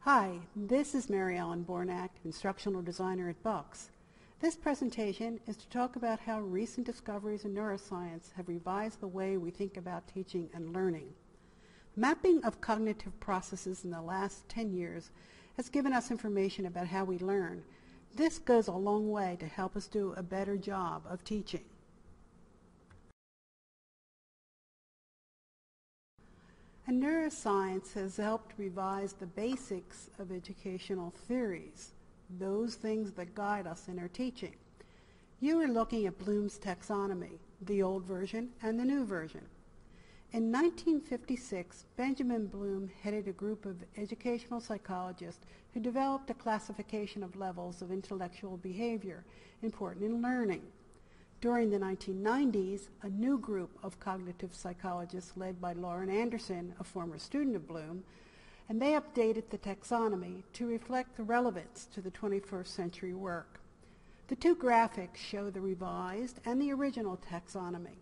Hi, this is Mary Ellen Bornak, instructional designer at Bucks. This presentation is to talk about how recent discoveries in neuroscience have revised the way we think about teaching and learning. Mapping of cognitive processes in the last 10 years has given us information about how we learn. This goes a long way to help us do a better job of teaching. And neuroscience has helped revise the basics of educational theories, those things that guide us in our teaching. You are looking at Bloom's taxonomy, the old version and the new version. In 1956, Benjamin Bloom headed a group of educational psychologists who developed a classification of levels of intellectual behavior important in learning. During the 1990s, a new group of cognitive psychologists led by Lauren Anderson, a former student of Bloom, and they updated the taxonomy to reflect the relevance to the 21st century work. The two graphics show the revised and the original taxonomy.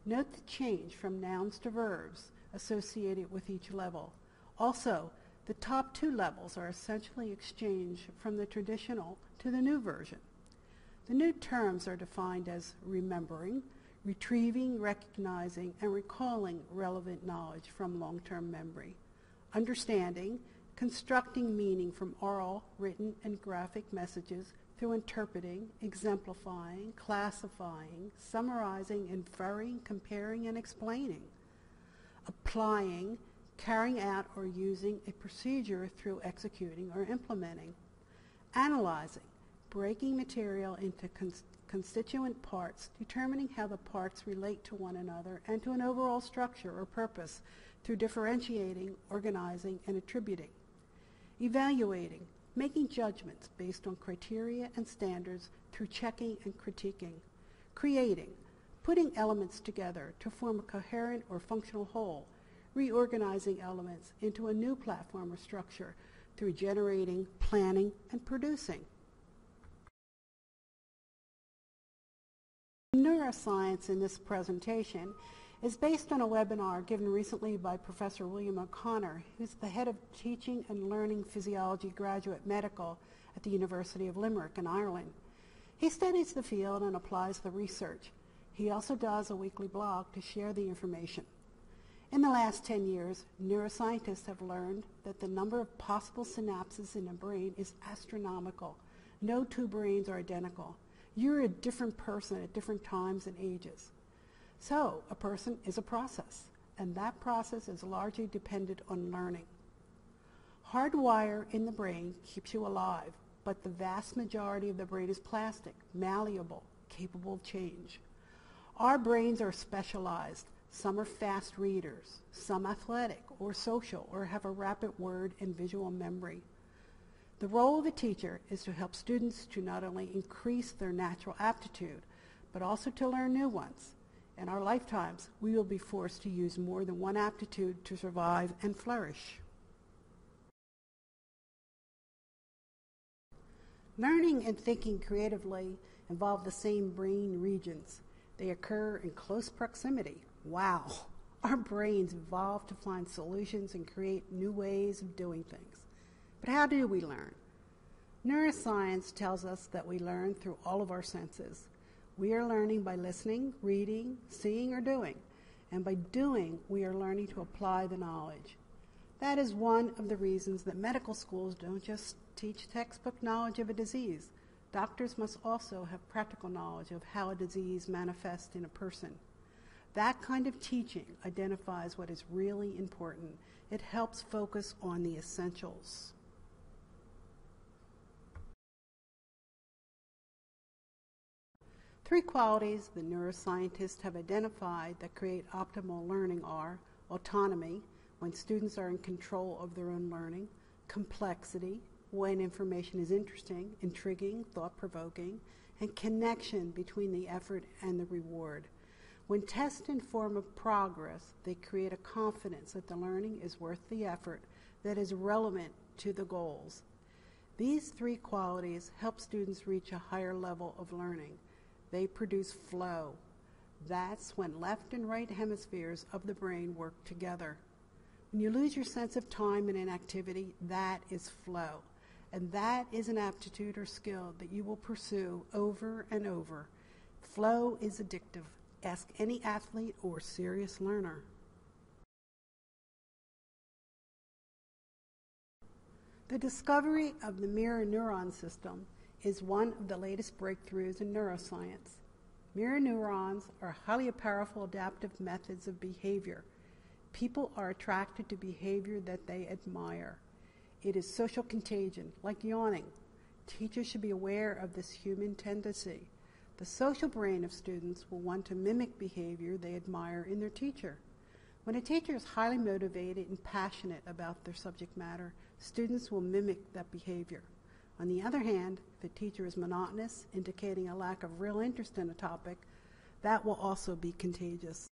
Note the change from nouns to verbs associated with each level. Also, the top two levels are essentially exchanged from the traditional to the new version. The new terms are defined as remembering, retrieving, recognizing, and recalling relevant knowledge from long-term memory, understanding, constructing meaning from oral, written, and graphic messages through interpreting, exemplifying, classifying, summarizing, inferring, comparing, and explaining, applying, carrying out or using a procedure through executing or implementing, analyzing, breaking material into constituent parts, determining how the parts relate to one another and to an overall structure or purpose through differentiating, organizing, and attributing, evaluating, making judgments based on criteria and standards through checking and critiquing, creating, putting elements together to form a coherent or functional whole, reorganizing elements into a new platform or structure through generating, planning, and producing. Neuroscience in this presentation is based on a webinar given recently by Professor William O'Connor, who's the head of Teaching and Learning Physiology Graduate Medical at the University of Limerick in Ireland. He studies the field and applies the research. He also does a weekly blog to share the information. In the last 10 years, neuroscientists have learned that the number of possible synapses in a brain is astronomical. No two brains are identical. You're a different person at different times and ages. So a person is a process, and that process is largely dependent on learning. Hardwire in the brain keeps you alive, but the vast majority of the brain is plastic, malleable, capable of change. Our brains are specialized. Some are fast readers, some athletic or social, or have a rapid word and visual memory. The role of a teacher is to help students to not only increase their natural aptitude, but also to learn new ones. In our lifetimes, we will be forced to use more than one aptitude to survive and flourish. Learning and thinking creatively involve the same brain regions. They occur in close proximity. Wow! Our brains evolved to find solutions and create new ways of doing things. But how do we learn? Neuroscience tells us that we learn through all of our senses. We are learning by listening, reading, seeing, or doing. And by doing, we are learning to apply the knowledge. That is one of the reasons that medical schools don't just teach textbook knowledge of a disease. Doctors must also have practical knowledge of how a disease manifests in a person. That kind of teaching identifies what is really important. It helps focus on the essentials. Three qualities the neuroscientists have identified that create optimal learning are autonomy, when students are in control of their own learning, complexity, when information is interesting, intriguing, thought-provoking, and connection between the effort and the reward. When tests inform of progress, they create a confidence that the learning is worth the effort, that is relevant to the goals. These three qualities help students reach a higher level of learning. They produce flow. That's when left and right hemispheres of the brain work together. When you lose your sense of time in an activity, that is flow. And that is an aptitude or skill that you will pursue over and over. Flow is addictive. Ask any athlete or serious learner. The discovery of the mirror neuron system is one of the latest breakthroughs in neuroscience. Mirror neurons are highly powerful adaptive methods of behavior. People are attracted to behavior that they admire. It is social contagion, like yawning. Teachers should be aware of this human tendency. The social brain of students will want to mimic behavior they admire in their teacher. When a teacher is highly motivated and passionate about their subject matter, students will mimic that behavior. On the other hand, if a teacher is monotonous, indicating a lack of real interest in a topic, that will also be contagious.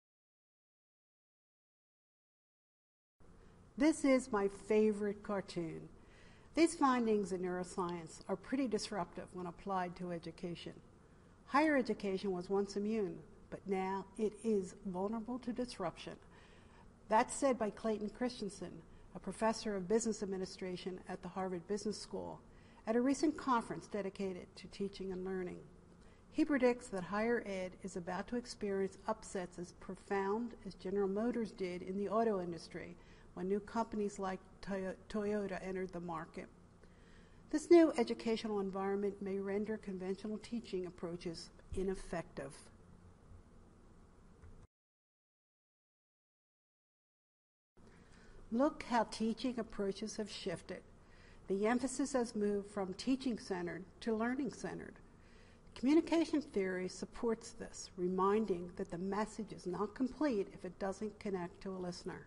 This is my favorite cartoon. These findings in neuroscience are pretty disruptive when applied to education. Higher education was once immune, but now it is vulnerable to disruption. That's said by Clayton Christensen, a professor of business administration at the Harvard Business School, at a recent conference dedicated to teaching and learning. He predicts that higher ed is about to experience upsets as profound as General Motors did in the auto industry when new companies like Toyota entered the market. This new educational environment may render conventional teaching approaches ineffective. Look how teaching approaches have shifted. The emphasis has moved from teaching-centered to learning-centered. Communication theory supports this, reminding that the message is not complete if it doesn't connect to a listener.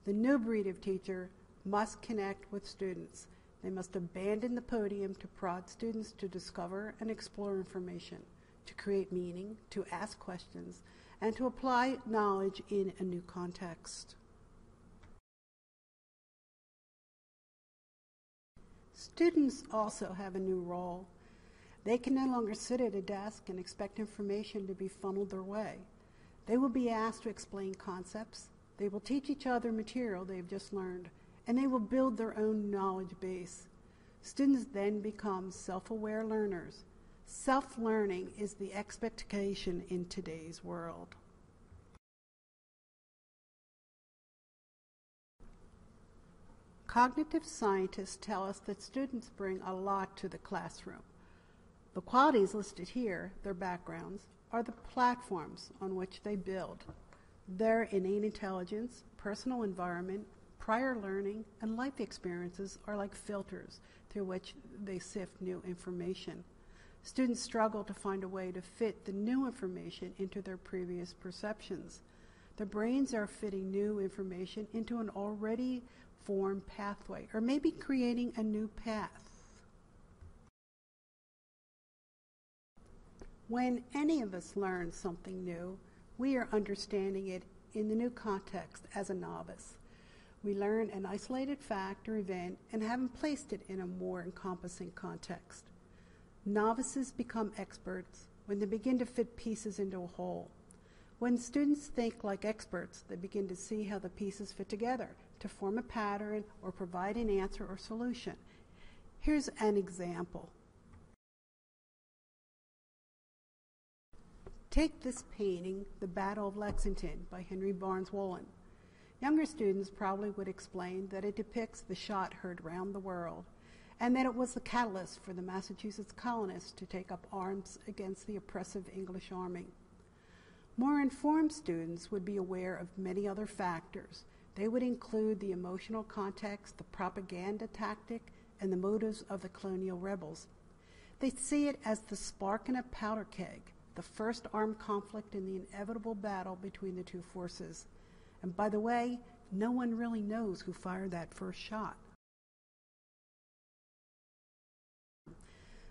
The new breed of teacher must connect with students. They must abandon the podium to prod students to discover and explore information, to create meaning, to ask questions, and to apply knowledge in a new context. Students also have a new role. They can no longer sit at a desk and expect information to be funneled their way. They will be asked to explain concepts. They will teach each other material they've just learned, and they will build their own knowledge base. Students then become self-aware learners. Self-learning is the expectation in today's world. Cognitive scientists tell us that students bring a lot to the classroom. The qualities listed here, their backgrounds, are the platforms on which they build. Their innate intelligence, personal environment, prior learning, and life experiences are like filters through which they sift new information. Students struggle to find a way to fit the new information into their previous perceptions. Their brains are fitting new information into an already formed pathway, or maybe creating a new path. When any of us learn something new, we are understanding it in the new context as a novice. We learn an isolated fact or event and haven't placed it in a more encompassing context. Novices become experts when they begin to fit pieces into a whole. When students think like experts, they begin to see how the pieces fit together to form a pattern or provide an answer or solution. Here's an example. Take this painting, The Battle of Lexington by Henry Barnes Wolin. Younger students probably would explain that it depicts the shot heard round the world, and that it was the catalyst for the Massachusetts colonists to take up arms against the oppressive English army. More informed students would be aware of many other factors. They would include the emotional context, the propaganda tactic, and the motives of the colonial rebels. They see it as the spark in a powder keg, the first armed conflict in the inevitable battle between the two forces. And by the way, no one really knows who fired that first shot.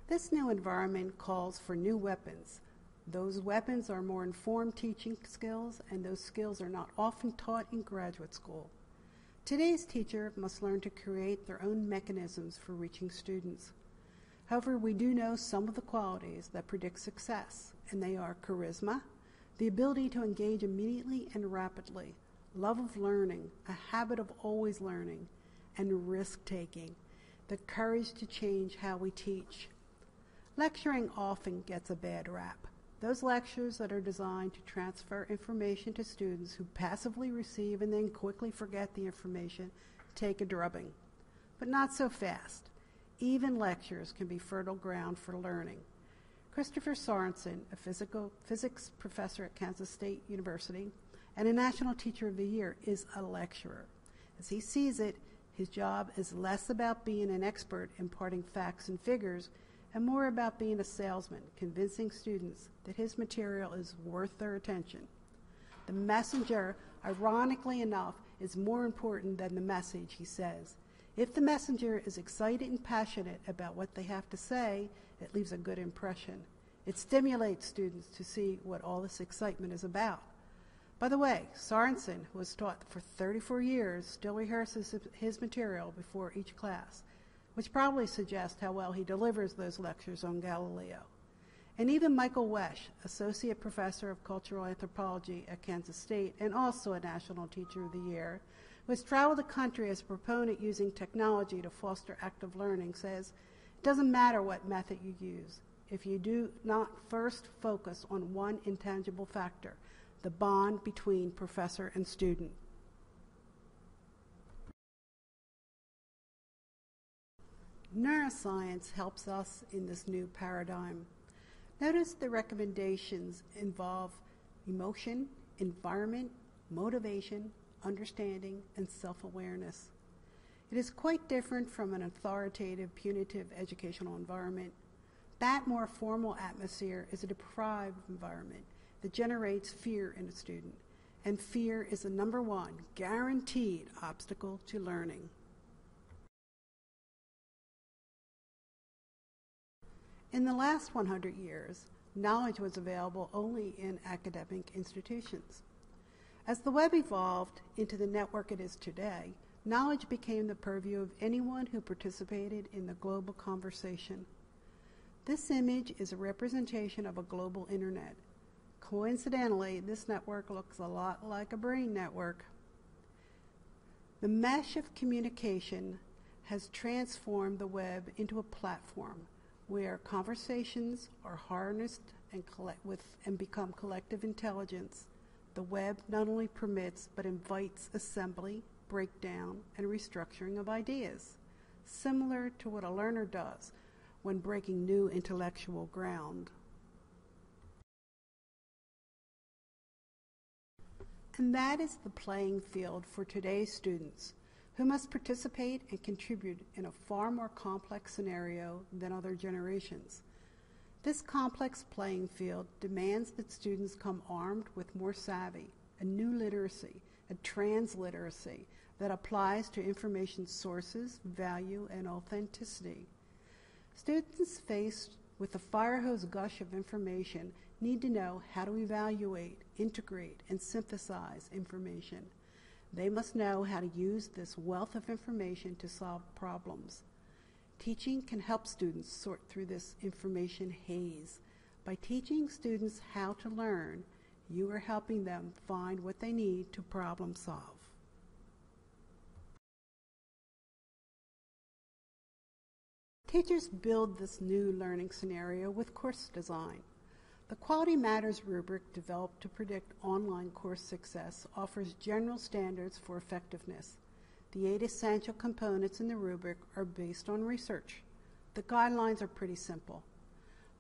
This new environment calls for new weapons. Those weapons are more informed teaching skills, and those skills are not often taught in graduate school. Today's teacher must learn to create their own mechanisms for reaching students. However, we do know some of the qualities that predict success, and they are charisma, the ability to engage immediately and rapidly, love of learning, a habit of always learning, and risk-taking, the courage to change how we teach. Lecturing often gets a bad rap. Those lectures that are designed to transfer information to students who passively receive and then quickly forget the information take a drubbing. But not so fast. Even lectures can be fertile ground for learning. Christopher Sorensen, a physics professor at Kansas State University and a National Teacher of the Year, is a lecturer. As he sees it, his job is less about being an expert imparting facts and figures and more about being a salesman, convincing students that his material is worth their attention. The messenger, ironically enough, is more important than the message, he says. If the messenger is excited and passionate about what they have to say, it leaves a good impression. It stimulates students to see what all this excitement is about. By the way, Sorensen, who has taught for 34 years, still rehearses his material before each class, which probably suggests how well he delivers those lectures on Galileo. And even Michael Wesch, Associate Professor of Cultural Anthropology at Kansas State and also a National Teacher of the Year, who has traveled the country as a proponent using technology to foster active learning, says, it doesn't matter what method you use if you do not first focus on one intangible factor, the bond between professor and student. Neuroscience helps us in this new paradigm. Notice the recommendations involve emotion, environment, motivation, understanding, and self-awareness. It is quite different from an authoritative, punitive educational environment. That more formal atmosphere is a deprived environment that generates fear in a student, and fear is the number one guaranteed obstacle to learning. In the last 100 years, knowledge was available only in academic institutions. As the web evolved into the network it is today, knowledge became the purview of anyone who participated in the global conversation. This image is a representation of a global internet. Coincidentally, this network looks a lot like a brain network. The mesh of communication has transformed the web into a platform where conversations are harnessed and become collective intelligence. The web not only permits but invites assembly, breakdown, and restructuring of ideas, similar to what a learner does when breaking new intellectual ground. And that is the playing field for today's students, who must participate and contribute in a far more complex scenario than other generations. This complex playing field demands that students come armed with more savvy, a new literacy, a transliteracy that applies to information sources, value, and authenticity. Students faced with the fire hose gush of information need to know how to evaluate, integrate, and synthesize information. They must know how to use this wealth of information to solve problems. Teaching can help students sort through this information haze. By teaching students how to learn, you are helping them find what they need to problem solve. Teachers build this new learning scenario with course design. The Quality Matters rubric developed to predict online course success offers general standards for effectiveness. The 8 essential components in the rubric are based on research. The guidelines are pretty simple.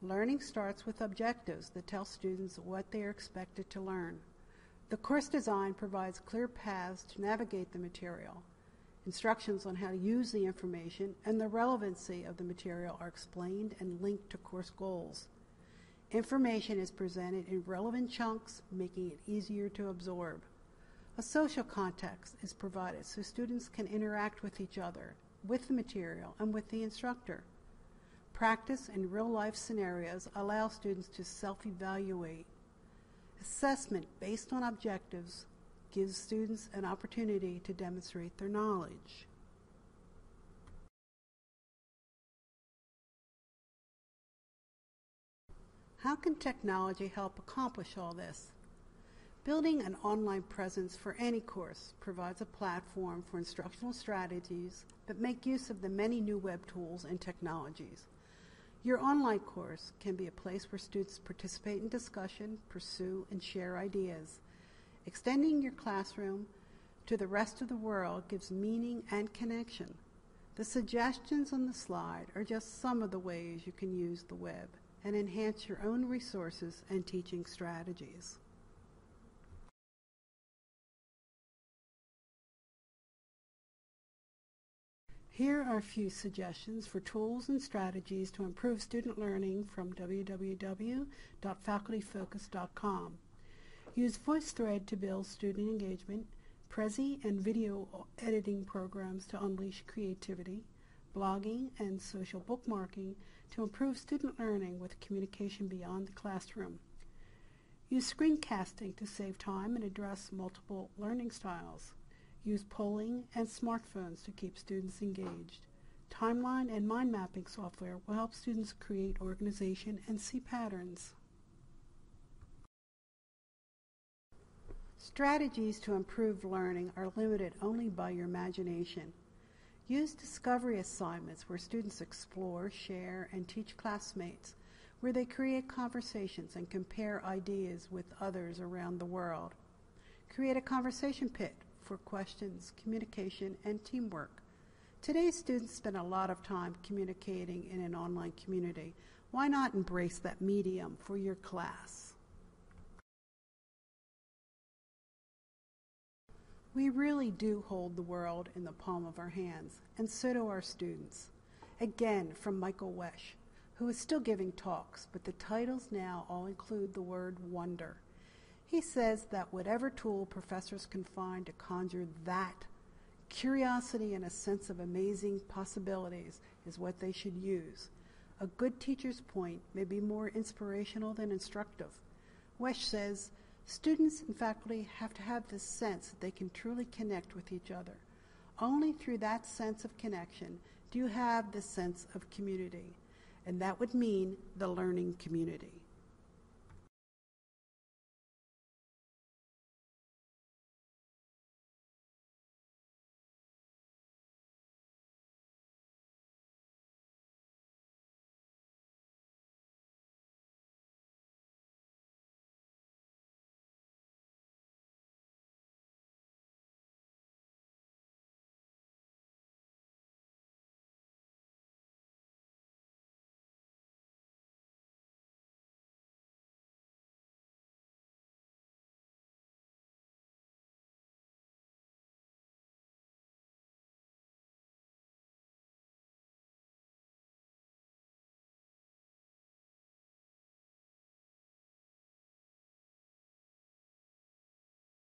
Learning starts with objectives that tell students what they are expected to learn. The course design provides clear paths to navigate the material. Instructions on how to use the information and the relevancy of the material are explained and linked to course goals. Information is presented in relevant chunks, making it easier to absorb. A social context is provided so students can interact with each other, with the material, and with the instructor. Practice and real-life scenarios allow students to self-evaluate. Assessment based on objectives gives students an opportunity to demonstrate their knowledge. How can technology help accomplish all this? Building an online presence for any course provides a platform for instructional strategies that make use of the many new web tools and technologies. Your online course can be a place where students participate in discussion, pursue, and share ideas. Extending your classroom to the rest of the world gives meaning and connection. The suggestions on the slide are just some of the ways you can use the web and enhance your own resources and teaching strategies. Here are a few suggestions for tools and strategies to improve student learning from www.facultyfocus.com. Use VoiceThread to build student engagement, Prezi and video editing programs to unleash creativity, blogging and social bookmarking to improve student learning with communication beyond the classroom. Use screencasting to save time and address multiple learning styles. Use polling and smartphones to keep students engaged. Timeline and mind mapping software will help students create organization and see patterns. Strategies to improve learning are limited only by your imagination. Use discovery assignments where students explore, share, and teach classmates, where they create conversations and compare ideas with others around the world. Create a conversation pit for questions, communication, and teamwork. Today's students spend a lot of time communicating in an online community. Why not embrace that medium for your class? We really do hold the world in the palm of our hands, and so do our students. Again, from Michael Wesch, who is still giving talks, but the titles now all include the word wonder. He says that whatever tool professors can find to conjure that curiosity and a sense of amazing possibilities is what they should use. A good teacher's point may be more inspirational than instructive. Wesch says, students and faculty have to have this sense that they can truly connect with each other. Only through that sense of connection do you have the sense of community, and that would mean the learning community.